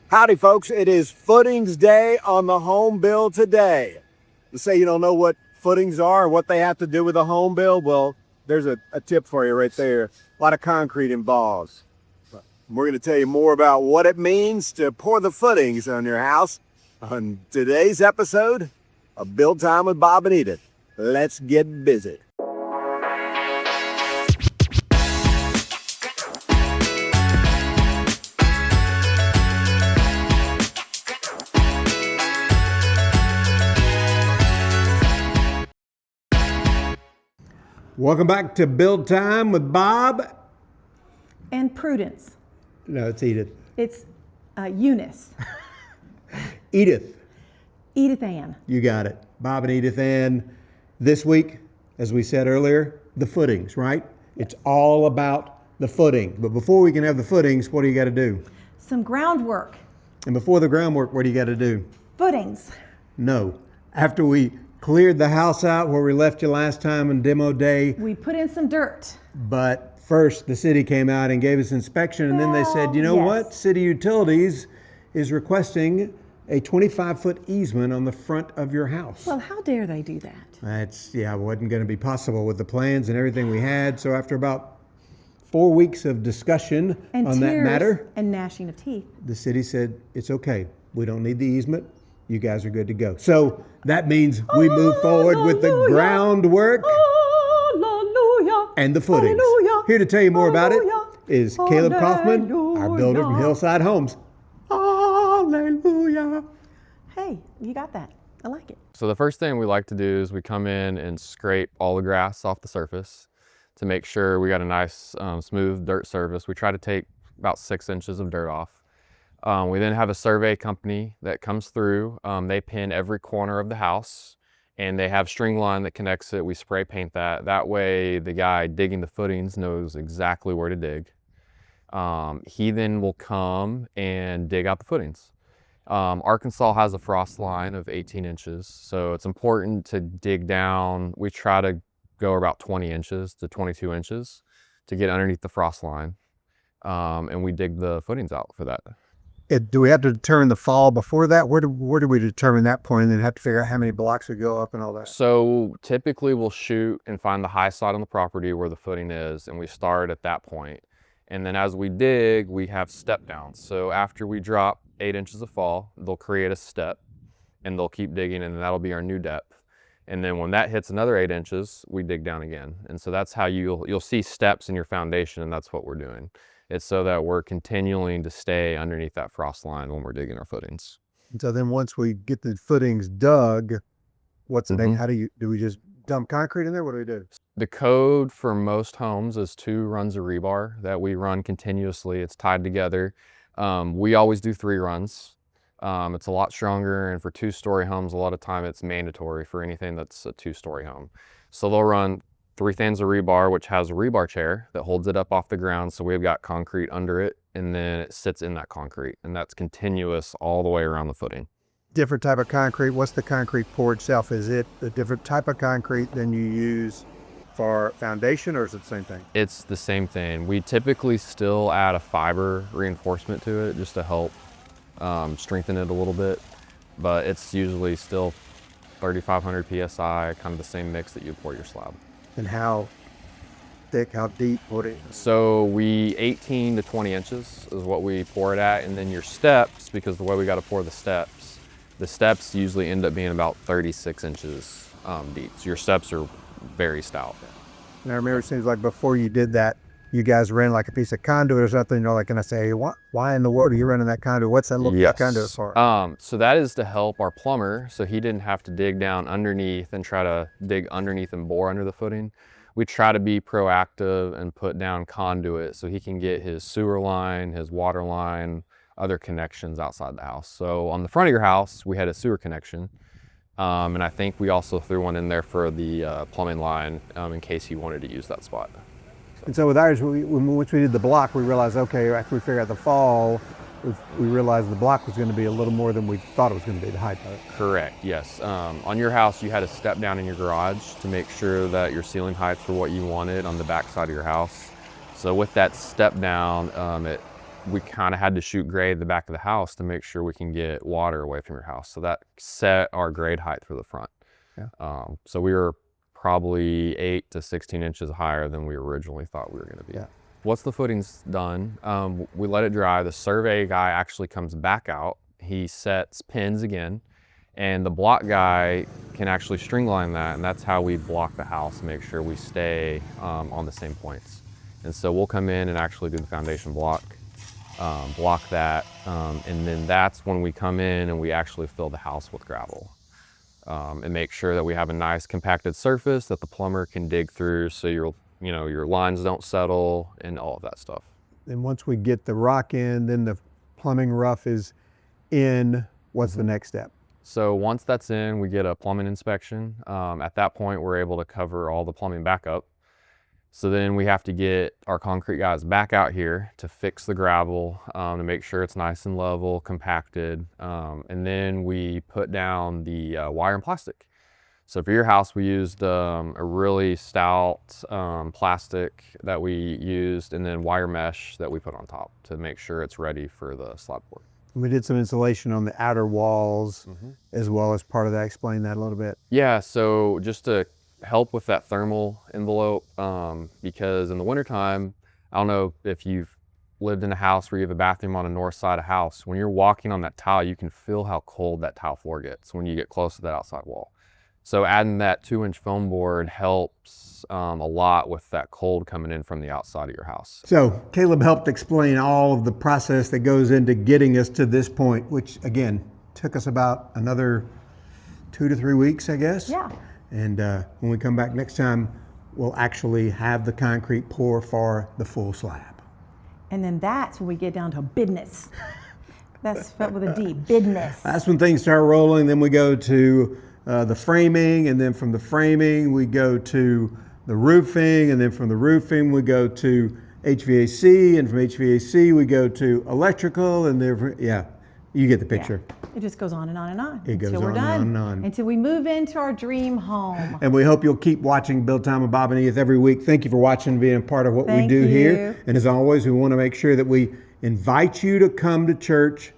Howdy, folks. It is Footings Day on the home build today. To say you don't know what footings are or what they have to do with a home build, well, there's a tip for you right there. A lot of concrete involved. We're going to tell you more about what it means to pour the footings on your house on today's episode of Build Time with Bob and Edith. Let's get busy. Welcome back to Build Time with Bob. And Prudence. No, it's Edith. It's Eunice. Edith. Edith Ann. You got it. Bob and Edith Ann. This week, as we said earlier, the footings, right? It's all about the footing. But before we can have the footings, what do you got to do? Some groundwork. And before the groundwork, what do you got to do? Footings. No. After we cleared the house out where we left you last time on demo day. We put in some dirt. But first, the city came out and gave us inspection, and then they said, you know what? City Utilities is requesting a 25-foot easement on the front of your house. Well, how dare they do that? It wasn't going to be possible with the plans and everything we had. So after about 4 weeks of discussion on that matter, and gnashing of teeth, the city said, it's okay. We don't need the easement. You guys are good to go. So that means we move forward with the groundwork and the footings. Here to tell you more about it is Caleb Kaufman, our builder from Hillside Homes. Hallelujah. Hey, you got that. I like it. So the first thing we like to do is we come in and scrape all the grass off the surface to make sure we got a nice smooth dirt surface. We try to take about 6 inches of dirt off. We then have a survey company that comes through. They pin every corner of the house and they have string line that connects it. We spray paint that. That way the guy digging the footings knows exactly where to dig. He then will come and dig out the footings. Arkansas has a frost line of 18 inches, so it's important to dig down. We try to go about 20 inches to 22 inches to get underneath the frost line, and we dig the footings out for that. Do we have to determine the fall before that? Where do we determine that point and then have to figure out how many blocks would go up and all that? So typically we'll shoot and find the high side on the property where the footing is, and we start at that point. And then as we dig, we have step downs. So after we drop 8 inches of fall, they'll create a step and they'll keep digging, and that'll be our new depth. And then when that hits another 8 inches, we dig down again. And so that's how you'll see steps in your foundation, and that's what we're doing. It's so that we're continuing to stay underneath that frost line when we're digging our footings. And so then once we get the footings dug, what's the thing? How do we just dump concrete in there? What do we do? The code for most homes is 2 runs of rebar that we run continuously. It's tied together. We always do 3 runs. It's a lot stronger, and for 2-story homes, a lot of time it's mandatory for anything that's a 2-story home. So they'll run 3 thins of rebar, which has a rebar chair that holds it up off the ground. So we've got concrete under it, and then it sits in that concrete, and that's continuous all the way around the footing. Different type of concrete. What's the concrete pour itself? Is it a different type of concrete than you use for foundation, or is it the same thing? It's the same thing. We typically still add a fiber reinforcement to it just to help strengthen it a little bit, but it's usually still 3,500 PSI, kind of the same mix that you pour your slab. And how thick, how deep, So we 18 to 20 inches is what we pour it at, and then your steps, because the way we got to pour the steps usually end up being about 36 inches deep. So your steps are very stout. And I remember it seems like before you did that, you guys ran like a piece of conduit or something. You're like, and I say, hey, why in the world are you running that conduit? What's that little conduit for? So that is to help our plumber, so he didn't have to dig down underneath and try to dig underneath and bore under the footing. We try to be proactive and put down conduit so he can get his sewer line, his water line, other connections outside the house. So on the front of your house, we had a sewer connection. And I think we also threw one in there for the plumbing line in case he wanted to use that spot. And so with ours, once we did the block, we realized, okay, after we figured out the fall, we realized the block was going to be a little more than we thought it was going to be, the height of it. Correct, yes. On your house, you had a step down in your garage to make sure that your ceiling heights were what you wanted on the back side of your house. So with that step down, it we kind of had to shoot grade the back of the house to make sure we can get water away from your house. So that set our grade height for the front. Yeah. So we were probably 8 to 16 inches higher than we originally thought we were going to be. Yeah. Once the footing's done, we let it dry. The survey guy actually comes back out. He sets pins again, and the block guy can actually string line that, and that's how we block the house, make sure we stay on the same points. And so we'll come in and actually do the foundation block that, and then that's when we come in and we actually fill the house with gravel. And make sure that we have a nice compacted surface that the plumber can dig through, so your lines don't settle and all of that stuff. Then once we get the rock in, then the plumbing rough is in. What's the next step? So once that's in, we get a plumbing inspection. At that point, we're able to cover all the plumbing back up. So then we have to get our concrete guys back out here to fix the gravel, to make sure it's nice and level, compacted. And then we put down the wire and plastic. So for your house, we used a really stout plastic that we used, and then wire mesh that we put on top to make sure it's ready for the slab board. We did some insulation on the outer walls as well as part of that. Explain that a little bit. Yeah, so just to help with that thermal envelope, because in the wintertime, I don't know if you've lived in a house where you have a bathroom on a north side of a house. When you're walking on that tile, you can feel how cold that tile floor gets when you get close to that outside wall. So adding that 2-inch foam board helps a lot with that cold coming in from the outside of your house. So Caleb helped explain all of the process that goes into getting us to this point, which again took us about another 2 to 3 weeks, I guess. Yeah. And when we come back next time, we'll actually have the concrete pour for the full slab. And then that's when we get down to business. That's spelled with a D, business. That's when things start rolling. Then we go to the framing, and then from the framing we go to the roofing, and then from the roofing we go to HVAC, and from HVAC we go to electrical, and there, yeah, you get the picture. Yeah. It just goes on and on and on. It goes until we're on done, and on. Until we move into our dream home. And we hope you'll keep watching Build Time with Bob and Edith every week. Thank you for watching and being a part of what we do here. And as always, we want to make sure that we invite you to come to church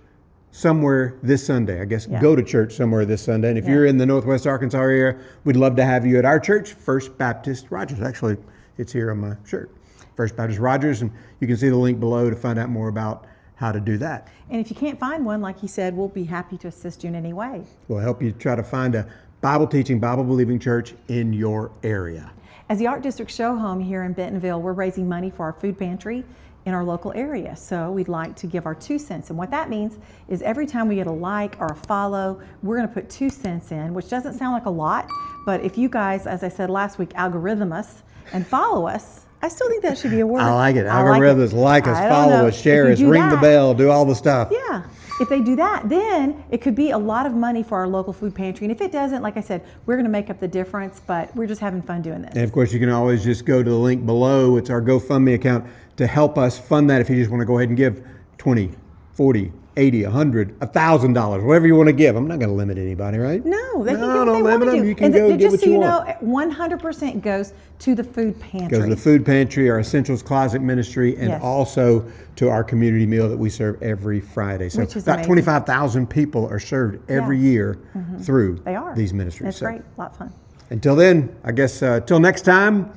somewhere this Sunday. I guess go to church somewhere this Sunday. And if you're in the Northwest Arkansas area, we'd love to have you at our church, First Baptist Rogers. Actually, it's here on my shirt, First Baptist Rogers. And you can see the link below to find out more about how to do that. And if you can't find one, like he said, we'll be happy to assist you in any way. We'll help you try to find a Bible teaching, Bible believing church in your area. As the Art District Show Home here in Bentonville, we're raising money for our food pantry in our local area. So we'd like to give our 2 cents. And what that means is every time we get a like or a follow, we're going to put 2 cents in, which doesn't sound like a lot. But if you guys, as I said last week, algorithm us and follow us, I still think that should be a word. I like it. Algorithms like us, I follow us, share us, ring the bell, do all the stuff. Yeah. If they do that, then it could be a lot of money for our local food pantry. And if it doesn't, like I said, we're going to make up the difference, but we're just having fun doing this. And of course, you can always just go to the link below. It's our GoFundMe account to help us fund that if you just want to go ahead and give 20, 40, 80, 100, $1,000, whatever you want to give. I'm not going to limit anybody, right? No, they can No, give what don't they want limit to them. do. You can And go get just what so you you want. know, 100% goes to the food pantry. Goes to the food pantry, our Essentials Closet Ministry, and also to our community meal that we serve every Friday. So Which is about amazing. 25,000 people are served every year through these ministries. That's So great. A lot of fun. until then, I guess, till next time,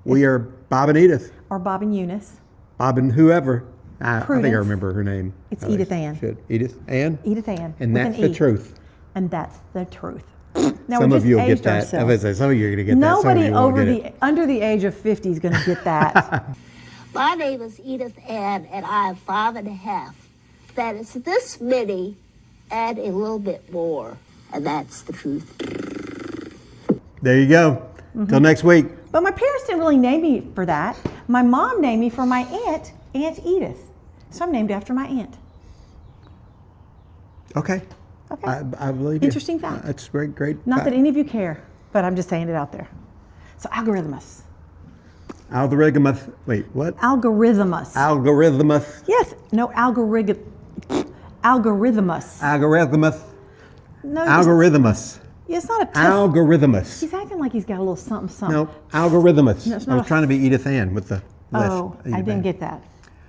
we are Bob and Edith. Or Bob and Eunice. Bob and whoever. I think I Prudence. remember her name. It's I think Edith I Ann. should. Edith Ann? Edith Ann. And with that's an the E. truth. And that's the truth. Now Some we of just you will get aged that. I was ourselves. gonna say, some of you are going to get that. Some of Nobody you won't over get it. under the age of 50 is going to get that. My name is Edith Ann, and I am 5.5. That is this many and a little bit more, and that's the truth. There you go. Till next week. But my parents didn't really name me for that. My mom named me for my aunt, Aunt Edith. So I'm named after my aunt. Okay. Okay. I believe you. Interesting fact. That's great. Great. Not that any of you care, but I'm just saying it out there. So algorithmus. Algorithmus. Wait, what? Algorithmus. Algorithmus. Yes. No, algorithmus. Algorithmus. No, Algorithmus. it's not a tough. Algorithmus. He's acting like he's got a little something, something. No, algorithmus. No, it's I not was trying to be Edith Ann with the lift. Oh, I didn't get that.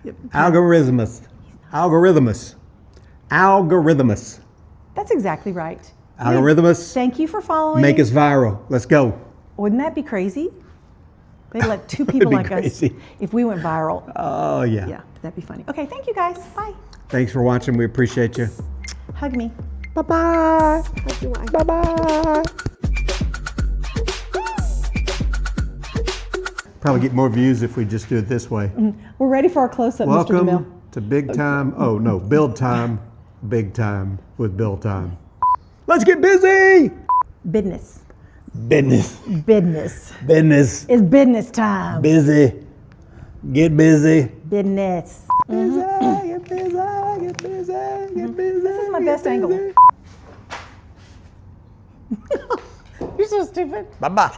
Algorithmus. Algorithmus. Algorithmus. That's exactly right. Algorithmus. Thank you for following. Make us viral. Let's go. Wouldn't that be crazy? They'd let two people be like crazy. us, if we went viral. Oh, yeah. Yeah, that'd be funny. Okay, thank you guys. Bye. Thanks for watching. We appreciate you. Hug me. Bye-bye. Bye-bye. Probably get more views if we just do it this way. We're ready for our close-up, Mr. DeMille. Welcome to Big Time. Oh, no. Build Time. Big Time with Build Time. Let's get busy. Business. Business. Business. Business. It's business time. Busy. Get busy. Business. Busy. Get busy. Get busy. Get busy. This is my best angle. You're so stupid. Bye-bye.